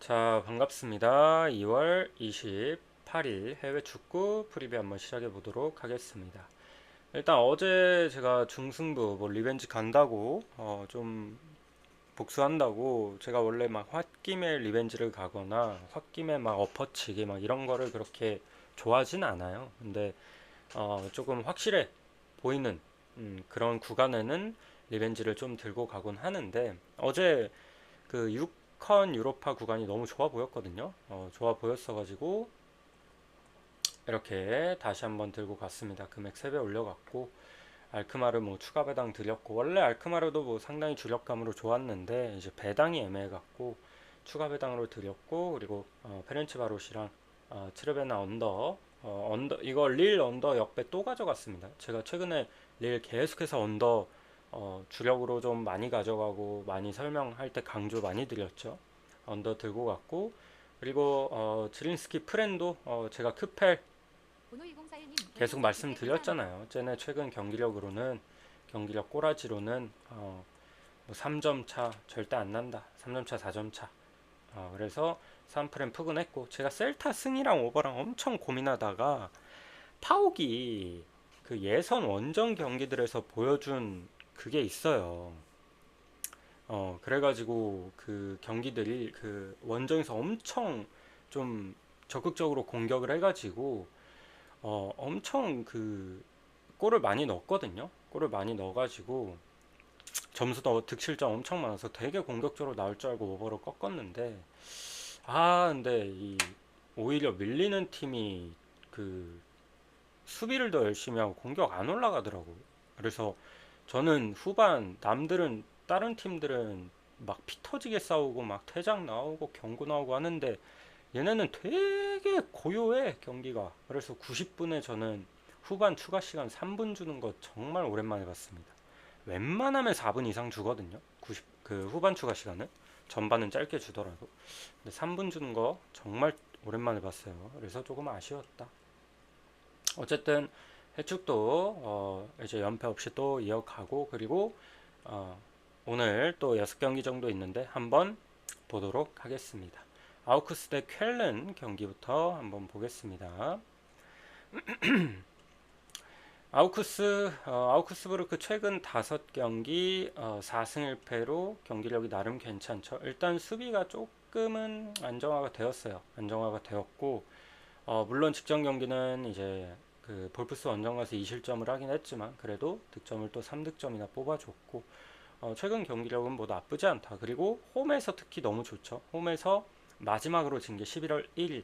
자, 반갑습니다. 2월 28일 해외 축구 프리뷰 한번 시작해 보도록 하겠습니다. 일단 어제 제가 중승부 뭐 리벤지 간다고 좀 복수한다고 제가 원래 막 홧김에 리벤지를 가거나 홧김에 막 엎어치기 막 이런 거를 그렇게 좋아하진 않아요. 근데 조금 확실해 보이는 그런 구간에는 리벤지를 좀 들고 가곤 하는데 어제 그 6컨 유로파 구간이 너무 좋아 보였거든요. 좋아 보였어가지고 이렇게 다시 한번 들고 갔습니다. 금액 3배 올려갔고 알크마르 뭐 추가 배당 드렸고 원래 알크마르도 뭐 상당히 주력감으로 좋았는데 이제 배당이 애매해갖고 추가 배당으로 드렸고 그리고 페렌치 바롯이랑 트르베나 언더 이거 릴 언더 역배 또 가져갔습니다. 제가 최근에 릴 계속해서 언더 주력으로 좀 많이 가져가고 많이 설명할 때 강조 많이 드렸죠. 언더 들고 갔고 그리고 지린스키 프렌도 제가 크펠 계속 말씀드렸잖아요. 쟤네 최근 경기력으로는 경기력 꼬라지로는 뭐 3점 차 절대 안 난다. 3점 차, 4점 차. 그래서 3프렘 푸근했고 제가 셀타 승이랑 오버랑 엄청 고민하다가 파옥이 그 예선 원정 경기들에서 보여준 그게 있어요. 그래가지고 그 경기들이 그 원정에서 엄청 좀 적극적으로 공격을 해가지고 엄청 그 골을 많이 넣었거든요. 골을 많이 넣어가지고 점수도 득실점 엄청 많아서 되게 공격적으로 나올 줄 알고 오버로 꺾었는데 근데 이 오히려 밀리는 팀이 그 수비를 더 열심히 하고 공격 안 올라가더라고. 그래서 저는 후반 남들은 다른 팀들은 막 피 터지게 싸우고 막 퇴장 나오고 경고 나오고 하는데 얘네는 되게 고요해 경기가. 그래서 90분에 저는 후반 추가 시간 3분 주는 거 정말 오랜만에 봤습니다. 웬만하면 4분 이상 주거든요. 90, 그 후반 추가 시간은 전반은 짧게 주더라도. 근데 3분 주는 거 정말 오랜만에 봤어요. 그래서 조금 아쉬웠다. 어쨌든 해축도 이제 연패 없이 또 이어가고 그리고 어, 오늘 또 6경기 정도 있는데 한번 보도록 하겠습니다. 아우크스 대 쾰른 경기부터 한번 보겠습니다. 아우크스부르크 최근 5경기 4승 1패로 경기력이 나름 괜찮죠. 일단 수비가 조금은 안정화가 되었어요. 안정화가 되었고 물론 직전 경기는 이제 그 볼프스 원정 가서 2실점을 하긴 했지만 그래도 득점을 또 3득점이나 뽑아줬고 최근 경기력은 뭐 나쁘지 않다. 그리고 홈에서 특히 너무 좋죠. 홈에서 마지막으로 진 게 11월 1일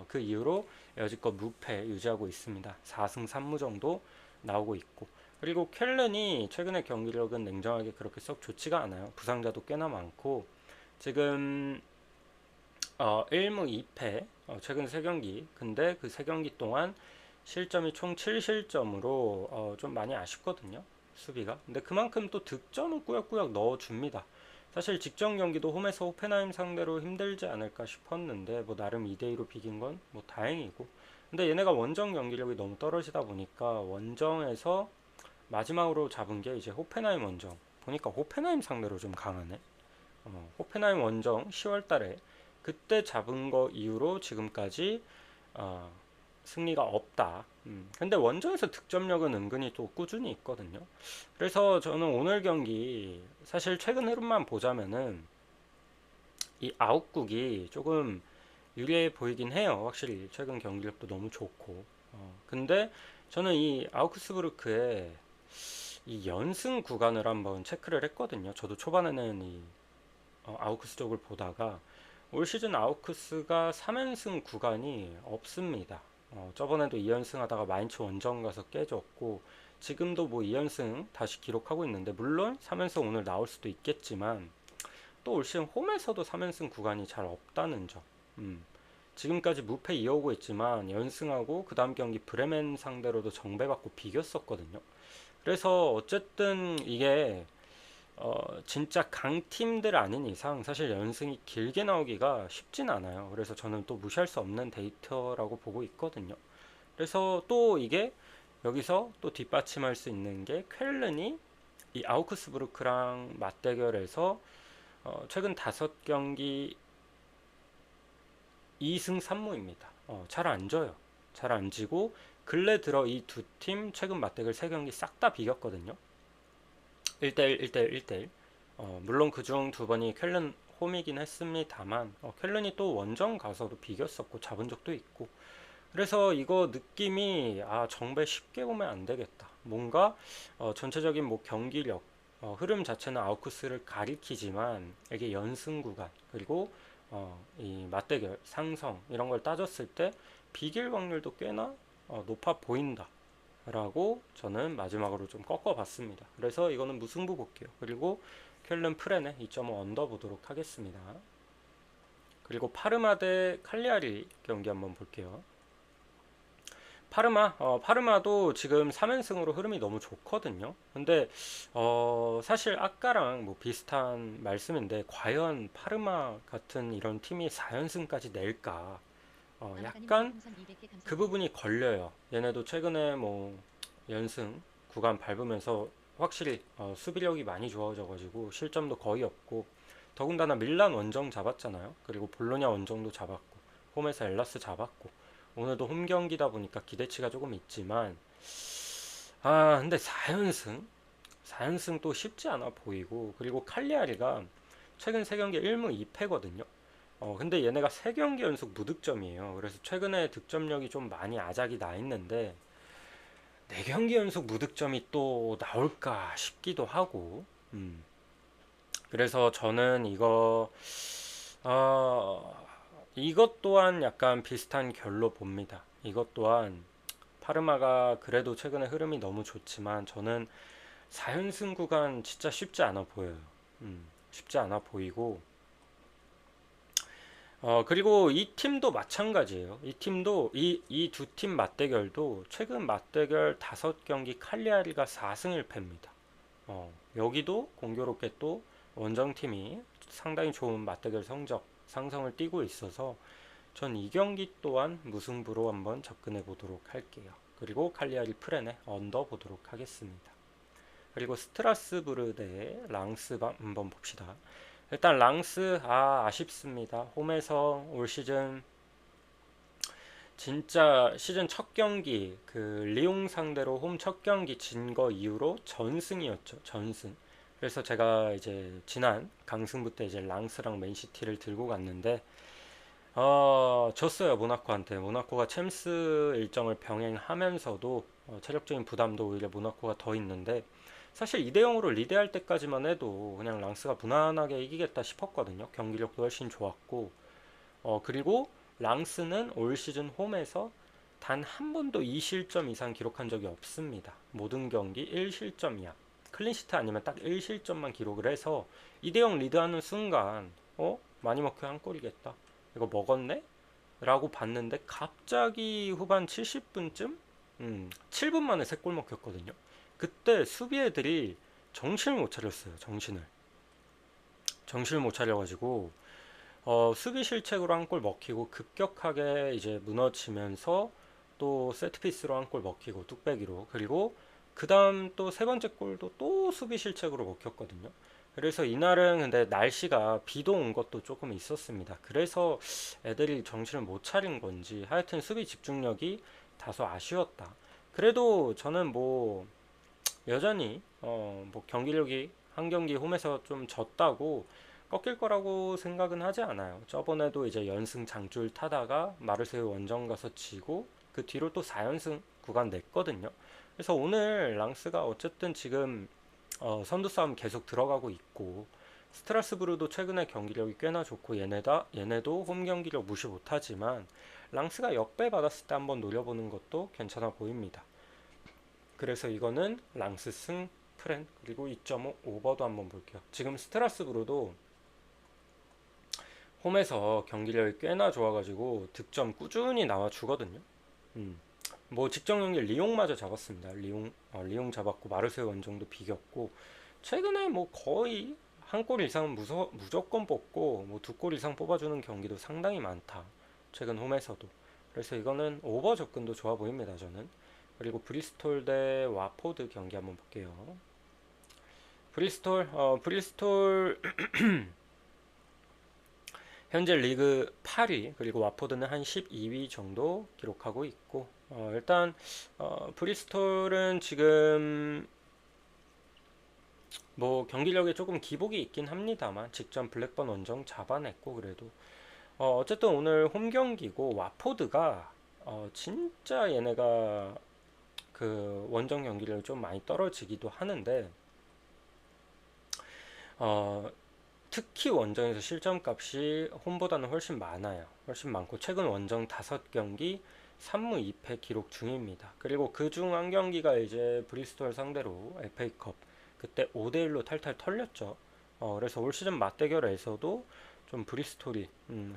그 이후로 여지껏 무패 유지하고 있습니다. 4승 3무 정도 나오고 있고 그리고 켈른이 최근의 경기력은 냉정하게 그렇게 썩 좋지가 않아요. 부상자도 꽤나 많고 지금 1무 2패 최근 3경기 근데 그 3경기 동안 실점이 총 7실점으로 좀 많이 아쉽거든요. 수비가. 근데 그만큼 또 득점을 꾸역꾸역 넣어줍니다. 사실 직전 경기도 홈에서 호펜하임 상대로 힘들지 않을까 싶었는데 뭐 나름 2대2로 비긴 건 뭐 다행이고 근데 얘네가 원정 경기력이 너무 떨어지다 보니까 원정에서 마지막으로 잡은 게 이제 호펜하임 원정 보니까 호펜하임 상대로 좀 강하네. 호펜하임 원정 10월 달에 그때 잡은 거 이후로 지금까지 어, 승리가 없다. 근데 원정에서 득점력은 은근히 또 꾸준히 있거든요. 그래서 저는 오늘 경기 사실 최근 흐름만 보자면은 이 아웃국이 조금 유리해 보이긴 해요. 확실히 최근 경기력도 너무 좋고. 근데 저는 이 아우크스부르크의 이 연승 구간을 한번 체크를 했거든요. 저도 초반에는 이 아우크스 쪽을 보다가 올 시즌 아우크스가 3연승 구간이 없습니다. 저번에도 2연승 하다가 마인츠 원정 가서 깨졌고 지금도 뭐 2연승 다시 기록하고 있는데 물론 3연승 오늘 나올 수도 있겠지만 또 올 시즌 홈에서도 3연승 구간이 잘 없다는 점. 지금까지 무패 이어오고 있지만 연승하고 그 다음 경기 브레멘 상대로도 정배받고 비겼었거든요. 그래서 어쨌든 이게 진짜 강팀들 아닌 이상 사실 연승이 길게 나오기가 쉽진 않아요. 그래서 저는 또 무시할 수 없는 데이터라고 보고 있거든요. 그래서 또 이게 여기서 또 뒷받침할 수 있는 게 쾰른이 이 아우크스부르크랑 맞대결해서 최근 5경기 2승 3무입니다. 잘 안 져요. 잘 안 지고 근래 들어 이 두 팀 최근 맞대결 3경기 싹 다 비겼거든요. 1대1, 1대1, 1대1. 물론 그중 두 번이 쾰른 홈이긴 했습니다만 쾰른이 또 원정 가서도 비겼었고 잡은 적도 있고, 그래서 이거 느낌이 정배 쉽게 보면 안 되겠다. 뭔가 전체적인 뭐 경기력, 흐름 자체는 아우크스를 가리키지만 이게 연승 구간 그리고 이 맞대결 상성 이런 걸 따졌을 때 비길 확률도 꽤나 높아 보인다 라고 저는 마지막으로 좀 꺾어봤습니다. 그래서 이거는 무승부 볼게요. 그리고 쾰른 프렌에 2.5 언더 보도록 하겠습니다. 그리고 파르마 대 칼리아리 경기 한번 볼게요. 파르마도 지금 3연승으로 흐름이 너무 좋거든요. 근데 사실 아까랑 뭐 비슷한 말씀인데 과연 파르마 같은 이런 팀이 4연승까지 낼까? 약간 그 부분이 걸려요. 얘네도 최근에 뭐 연승 구간 밟으면서 확실히 수비력이 많이 좋아져가지고 실점도 거의 없고, 더군다나 밀란 원정 잡았잖아요. 그리고 볼로냐 원정도 잡았고 홈에서 엘라스 잡았고 오늘도 홈 경기다 보니까 기대치가 조금 있지만 근데 4연승 또 쉽지 않아 보이고, 그리고 칼리아리가 최근 3경기 1무 2패거든요. 근데 얘네가 3경기 연속 무득점이에요. 그래서 최근에 득점력이 좀 많이 아작이 나 있는데 4경기 연속 무득점이 또 나올까 싶기도 하고, 그래서 저는 이것 또한 약간 비슷한 결로 봅니다. 이것 또한 파르마가 그래도 최근에 흐름이 너무 좋지만 저는 4연승 구간 진짜 쉽지 않아 보여요. 쉽지 않아 보이고, 그리고 이 팀도 마찬가지예요. 이 팀도 이 두 팀 맞대결도 최근 맞대결 5경기 칼리아리가 4승 1패입니다. 여기도 공교롭게 또 원정팀이 상당히 좋은 맞대결 성적 상성을 띠고 있어서 전 이 경기 또한 무승부로 한번 접근해 보도록 할게요. 그리고 칼리아리 프렌에 언더 보도록 하겠습니다. 그리고 스트라스부르 대 랑스 한번 봅시다. 일단 랑스 아쉽습니다. 홈에서 올 시즌 진짜 시즌 첫 경기 그 리옹 상대로 홈 첫 경기 진 거 이후로 전승이었죠. 전승. 그래서 제가 이제 지난 강승부 때 이제 랑스랑 맨시티를 들고 갔는데 졌어요. 모나코한테. 모나코가 챔스 일정을 병행하면서도 체력적인 부담도 오히려 모나코가 더 있는데, 사실 2대0으로 리드할 때까지만 해도 그냥 랑스가 무난하게 이기겠다 싶었거든요. 경기력도 훨씬 좋았고, 그리고 랑스는 올 시즌 홈에서 단 한 번도 2실점 이상 기록한 적이 없습니다. 모든 경기 1실점이야. 클린시트 아니면 딱 1실점만 기록을 해서 2대0 리드하는 순간 많이 먹혀 한 골이겠다. 이거 먹었네? 라고 봤는데 갑자기 후반 70분쯤 7분 만에 3골 먹혔거든요. 그때 수비 애들이 정신을 못 차렸어요. 정신을 못 차려가지고 수비 실책으로 한 골 먹히고 급격하게 이제 무너지면서 또 세트피스로 한 골 먹히고 뚝배기로, 그리고 그 다음 또 세 번째 골도 또 수비 실책으로 먹혔거든요. 그래서 이날은 근데 날씨가 비도 온 것도 조금 있었습니다. 그래서 애들이 정신을 못 차린 건지 하여튼 수비 집중력이 다소 아쉬웠다. 그래도 저는 뭐 여전히 뭐 경기력이 한 경기 홈에서 좀 졌다고 꺾일 거라고 생각은 하지 않아요. 저번에도 이제 연승 장줄 타다가 마르세유 원정 가서 지고 그 뒤로 또 4연승 구간 냈거든요. 그래서 오늘 랑스가 어쨌든 지금 선두 싸움 계속 들어가고 있고, 스트라스부르도 최근에 경기력이 꽤나 좋고 얘네도 홈 경기력 무시 못하지만 랑스가 역배 받았을 때 한번 노려보는 것도 괜찮아 보입니다. 그래서 이거는 랑스 승 프렌, 그리고 2.5 오버도 한번 볼게요. 지금 스트라스부르도 홈에서 경기력이 꽤나 좋아가지고 득점 꾸준히 나와 주거든요. 뭐 직전 경기 리옹마저 잡았습니다. 리옹 잡았고 마르세유 원정도 비겼고, 최근에 뭐 거의 한 골 이상은 무조건 뽑고 뭐 2골 이상 뽑아주는 경기도 상당히 많다. 최근 홈에서도. 그래서 이거는 오버 접근도 좋아 보입니다. 저는. 그리고 브리스톨 대 와포드 경기 한번 볼게요. 브리스톨 현재 리그 8위, 그리고 와포드는 한 12위 정도 기록하고 있고, 일단 브리스톨은 지금 뭐 경기력에 조금 기복이 있긴 합니다만 직전 블랙번 원정 잡아냈고, 그래도 어쨌든 오늘 홈 경기고, 와포드가 진짜 얘네가 그 원정 경기력이 좀 많이 떨어지기도 하는데, 어, 특히 원정에서 실점값이 홈보다는 훨씬 많아요. 훨씬 많고, 최근 원정 5경기 3무 2패 기록 중입니다. 그리고 그중 한 경기가 이제 브리스톨 상대로 FA컵, 그때 5대1로 탈탈 털렸죠. 그래서 올 시즌 맞대결에서도 좀 브리스톨이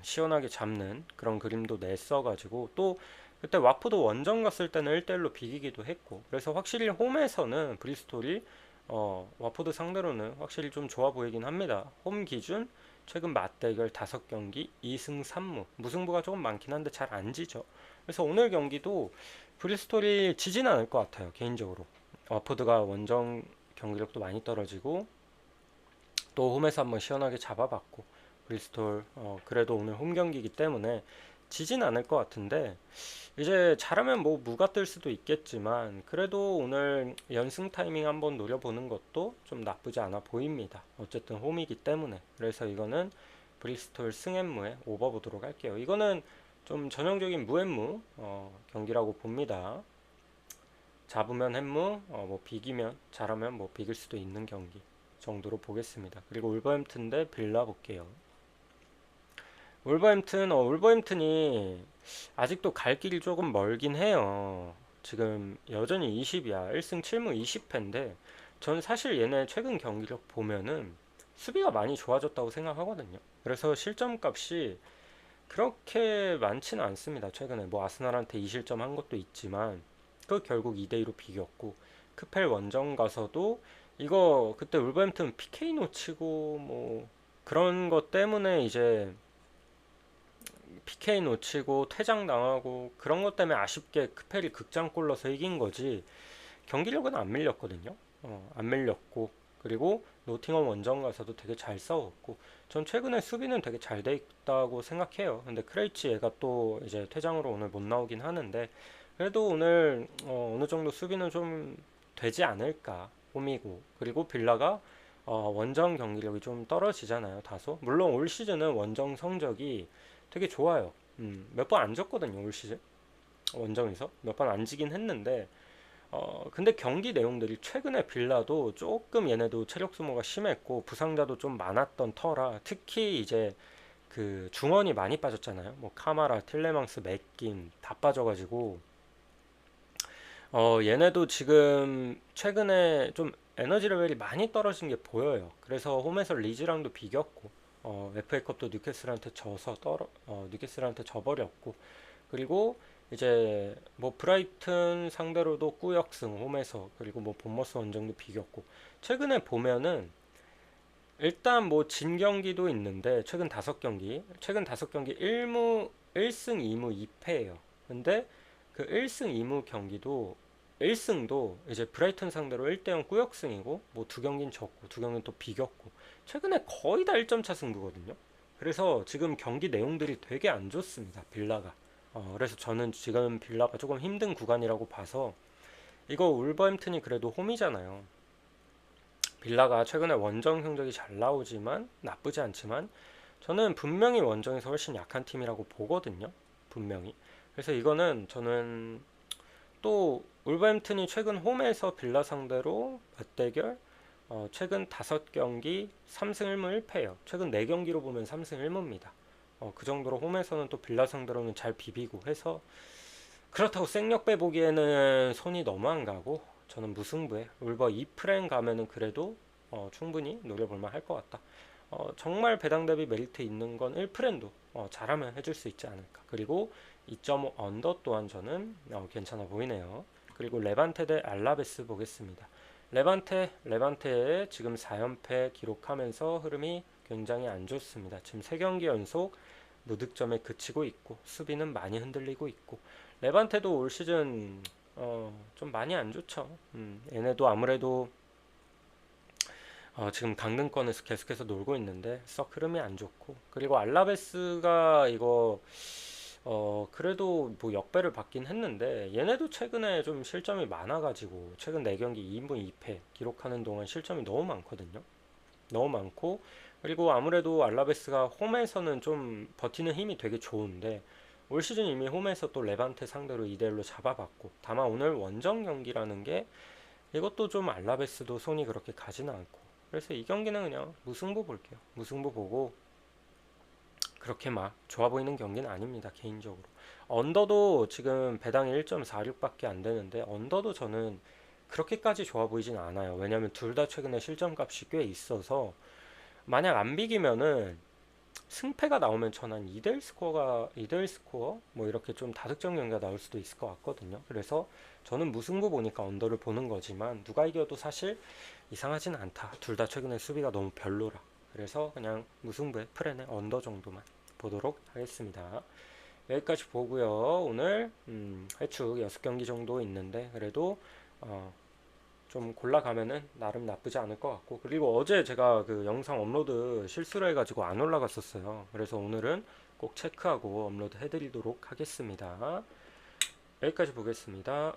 시원하게 잡는 그런 그림도 냈어가지고, 또 그때 와포드 원정 갔을 때는 1대1로 비기기도 했고, 그래서 확실히 홈에서는 브리스톨이 와포드 상대로는 확실히 좀 좋아 보이긴 합니다. 홈 기준 최근 맞대결 5경기 2승 3무, 무승부가 조금 많긴 한데 잘 안 지죠. 그래서 오늘 경기도 브리스톨이 지진 않을 것 같아요, 개인적으로. 와포드가 원정 경기력도 많이 떨어지고, 또 홈에서 한번 시원하게 잡아봤고, 브리스톨 그래도 오늘 홈 경기이기 때문에 지진 않을 것 같은데, 이제 잘하면 뭐 무가 뜰 수도 있겠지만, 그래도 오늘 연승 타이밍 한번 노려보는 것도 좀 나쁘지 않아 보입니다. 어쨌든 홈이기 때문에. 그래서 이거는 브리스톨 승앤무에 오버 보도록 할게요. 이거는 좀 전형적인 무앤무 경기라고 봅니다. 잡으면 햄무, 뭐 비기면, 잘하면 뭐 비길 수도 있는 경기 정도로 보겠습니다. 그리고 울버햄튼 대 빌라 볼게요. 울버햄튼이 아직도 갈 길이 조금 멀긴 해요. 지금 여전히 20이야. 1승 7무 20패인데, 전 사실 얘네 최근 경기력 보면은 수비가 많이 좋아졌다고 생각하거든요. 그래서 실점값이 그렇게 많지는 않습니다. 최근에 뭐 아스날한테 2실점 한 것도 있지만, 그 결국 2대2로 비겼고, 크펠 원정 가서도 이거 그때 울버햄튼 PK 놓치고 뭐 그런 것 때문에 이제 PK 놓치고 퇴장 당하고 그런 것 때문에 아쉽게 크펠이 극장골 넣어서 이긴 거지, 경기력은 안 밀렸거든요. 안 밀렸고, 그리고 노팅엄 원정 가서도 되게 잘 싸웠고, 전 최근에 수비는 되게 잘 돼 있다고 생각해요. 근데 크레이치 얘가 또 이제 퇴장으로 오늘 못 나오긴 하는데, 그래도 오늘 어느 정도 수비는 좀 되지 않을까. 홈이고, 그리고 빌라가 원정 경기력이 좀 떨어지잖아요, 다소. 물론 올 시즌은 원정 성적이 되게 좋아요. 몇 번 안 졌거든요, 올 시즌. 원정에서 몇 번 안 지긴 했는데, 근데 경기 내용들이 최근에 빌라도 조금 얘네도 체력 소모가 심했고 부상자도 좀 많았던 터라, 특히 이제 그 중원이 많이 빠졌잖아요. 뭐 카마라, 틸레망스, 맥긴 다 빠져가지고 얘네도 지금 최근에 좀 에너지 레벨이 많이 떨어진 게 보여요. 그래서 홈에서 리즈랑도 비겼고, FA컵도 뉴캐슬한테 져버렸고, 그리고 이제 뭐 브라이튼 상대로도 꾸역승 홈에서, 그리고 뭐 본머스 원정도 비겼고, 최근에 보면은 일단 뭐 진 경기도 있는데 최근 다섯 경기 1승 2무 2패예요. 근데 그 1승 2무 경기도 1승도 이제 브라이튼 상대로 1대0 꾸역승이고, 뭐 두 경기는 졌고 두 경기는 또 비겼고, 최근에 거의 다 1점 차 승부거든요. 그래서 지금 경기 내용들이 되게 안 좋습니다, 빌라가. 그래서 저는 지금 빌라가 조금 힘든 구간이라고 봐서, 이거 울버햄튼이 그래도 홈이잖아요. 빌라가 최근에 원정 성적이 잘 나오지만 나쁘지 않지만, 저는 분명히 원정에서 훨씬 약한 팀이라고 보거든요. 분명히. 그래서 이거는 저는 또 울버햄튼이 최근 홈에서 빌라 상대로 맞대결 최근 5경기 3승 1무 1패예요. 최근 4경기로 보면 3승 1무입니다. 그 정도로 홈에서는 또 빌라 상대로는 잘 비비고 해서, 그렇다고 생력 빼보기에는 손이 너무 안 가고, 저는 무승부에 울버 2프랭 가면은 그래도 충분히 노려볼만 할 것 같다. 정말 배당 대비 메리트 있는 건 1프렌도 잘하면 해줄 수 있지 않을까. 그리고 2.5 언더 또한 저는 괜찮아 보이네요. 그리고 레반테 대 알라베스 보겠습니다. 레반테에 지금 4연패 기록하면서 흐름이 굉장히 안 좋습니다. 지금 3경기 연속 무득점에 그치고 있고, 수비는 많이 흔들리고 있고, 레반테도 올 시즌 좀 많이 안 좋죠. 얘네도 아무래도 지금 강등권에서 계속해서 놀고 있는데 썩 흐름이 안 좋고, 그리고 알라베스가 이거 그래도 뭐 역배를 받긴 했는데 얘네도 최근에 좀 실점이 많아가지고 최근 4경기 2인분 2패 기록하는 동안 실점이 너무 많거든요. 너무 많고, 그리고 아무래도 알라베스가 홈에서는 좀 버티는 힘이 되게 좋은데 올 시즌 이미 홈에서 또 레반테 상대로 2대1로 잡아봤고, 다만 오늘 원정 경기라는 게 이것도 좀 알라베스도 손이 그렇게 가지는 않고, 그래서 이 경기는 그냥 무승부 볼게요. 무승부 보고, 그렇게 막 좋아 보이는 경기는 아닙니다, 개인적으로. 언더도 지금 배당이 1.46밖에 안 되는데 언더도 저는 그렇게까지 좋아 보이진 않아요. 왜냐면 둘 다 최근에 실점값이 꽤 있어서 만약 안 비기면은 승패가 나오면 저는 한 2대1 스코어가 2대1 스코어 뭐 이렇게 좀 다득점 경기가 나올 수도 있을 것 같거든요. 그래서 저는 무승부 보니까 언더를 보는 거지만 누가 이겨도 사실 이상하진 않다. 둘 다 최근에 수비가 너무 별로라. 그래서 그냥 무승부의 프렌의 언더 정도만 보도록 하겠습니다. 여기까지 보고요. 오늘 해축 6경기 정도 있는데 그래도 어, 좀 골라가면은 나름 나쁘지 않을 것 같고, 그리고 어제 제가 그 영상 업로드 실수를 해가지고 안 올라갔었어요. 그래서 오늘은 꼭 체크하고 업로드 해드리도록 하겠습니다. 여기까지 보겠습니다.